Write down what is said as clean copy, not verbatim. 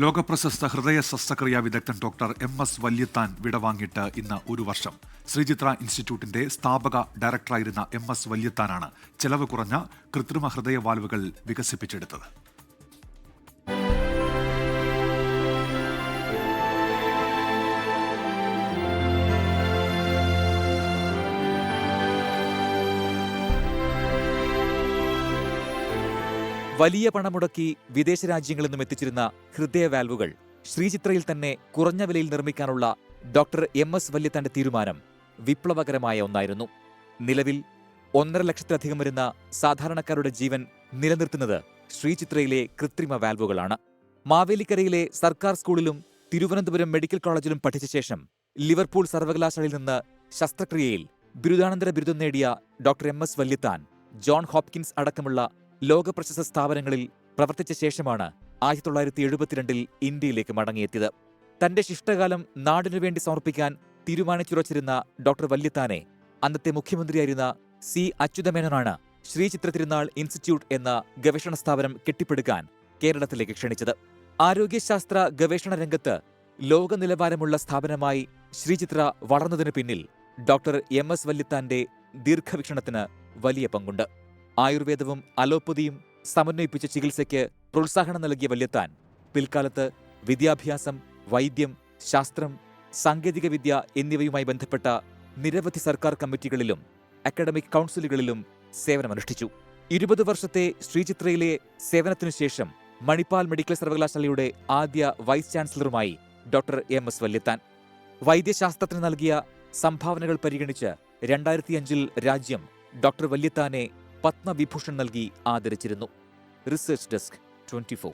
ലോകപ്രശസ്ത ഹൃദയ ശസ്ത്രക്രിയാ വിദഗ്ധൻ ഡോക്ടർ MS വല്യത്താൻ വിടവാങ്ങിയിട്ട് ഇന്ന് 1 വർഷം. ശ്രീചിത്ര ഇൻസ്റ്റിറ്റ്യൂട്ടിന്റെ സ്ഥാപക ഡയറക്ടറായിരുന്ന MS വല്യത്താനാണ് ചെലവ് കുറഞ്ഞ കൃത്രിമ ഹൃദയ വാൽവുകൾ വികസിപ്പിച്ചെടുത്തത്. വലിയ പണം മുടക്കി വിദേശ രാജ്യങ്ങളിൽ നിന്നും എത്തിച്ചിരുന്ന ഹൃദയ വാൽവുകൾ ശ്രീചിത്രയിൽ തന്നെ കുറഞ്ഞ വിലയിൽ നിർമ്മിക്കാനുള്ള ഡോക്ടർ MS വല്യത്താന്റെ തീരുമാനം വിപ്ലവകരമായ ഒന്നായിരുന്നു. നിലവിൽ 1.5 ലക്ഷത്തിലധികം വരുന്ന സാധാരണക്കാരുടെ ജീവൻ നിലനിർത്തുന്നത് ശ്രീചിത്രയിലെ കൃത്രിമ വാൽവുകളാണ്. മാവേലിക്കരയിലെ സർക്കാർ സ്കൂളിലും തിരുവനന്തപുരം മെഡിക്കൽ കോളേജിലും പഠിച്ച ശേഷം ലിവർപൂൾ സർവകലാശാലയിൽ നിന്ന് ശസ്ത്രക്രിയയിൽ ബിരുദാനന്തര ബിരുദം നേടിയ doctor MS Valiathan John Hopkins അടക്കമുള്ള ലോകപ്രശസ്ത സ്ഥാപനങ്ങളിൽ പ്രവർത്തിച്ച ശേഷമാണ് 1972 ഇന്ത്യയിലേക്ക് മടങ്ങിയെത്തിയത്. തന്റെ ശിഷ്ടകാലം നാടിനുവേണ്ടി സമർപ്പിക്കാൻ തീരുമാനിച്ചുറച്ചിരുന്ന ഡോക്ടർ വല്യത്താനെ അന്നത്തെ മുഖ്യമന്ത്രിയായിരുന്ന C. അച്യുതമേനോനാണ് ശ്രീചിത്ര തിരുനാൾ ഇൻസ്റ്റിറ്റ്യൂട്ട് എന്ന ഗവേഷണ സ്ഥാപനം കെട്ടിപ്പടുക്കാൻ കേരളത്തിലേക്ക് ക്ഷണിച്ചത്. ആരോഗ്യശാസ്ത്ര ഗവേഷണ രംഗത്ത് ലോക നിലവാരമുള്ള സ്ഥാപനമായി ശ്രീചിത്ര വളർന്നതിനു പിന്നിൽ ഡോക്ടർ MS വല്യത്താന്റെ ദീർഘവീക്ഷണത്തിന് വലിയ പങ്കുണ്ട്. ആയുർവേദവും അലോപ്പതിയും സമന്വയിപ്പിച്ച ചികിത്സയ്ക്ക് പ്രോത്സാഹനം നൽകിയ വല്യത്താൻ പിൽക്കാലത്ത് വിദ്യാഭ്യാസം, വൈദ്യം, ശാസ്ത്രം, സാങ്കേതികവിദ്യ എന്നിവയുമായി ബന്ധപ്പെട്ട നിരവധി സർക്കാർ കമ്മിറ്റികളിലും അക്കാഡമിക് കൗൺസിലുകളിലും സേവനമനുഷ്ഠിച്ചു. 20 വർഷത്തെ ശ്രീചിത്രയിലെ സേവനത്തിനുശേഷം മണിപ്പാൽ മെഡിക്കൽ സർവകലാശാലയുടെ ആദ്യ വൈസ് ചാൻസലറുമായി ഡോക്ടർ MS വല്യത്താൻ. വൈദ്യശാസ്ത്രത്തിന് നൽകിയ സംഭാവനകൾ പരിഗണിച്ച് 2005 രാജ്യം ഡോക്ടർ വല്യത്താനെ പത്മവിഭൂഷൺ നൽകി ആദരിച്ചിരുന്നു. Research desk 24.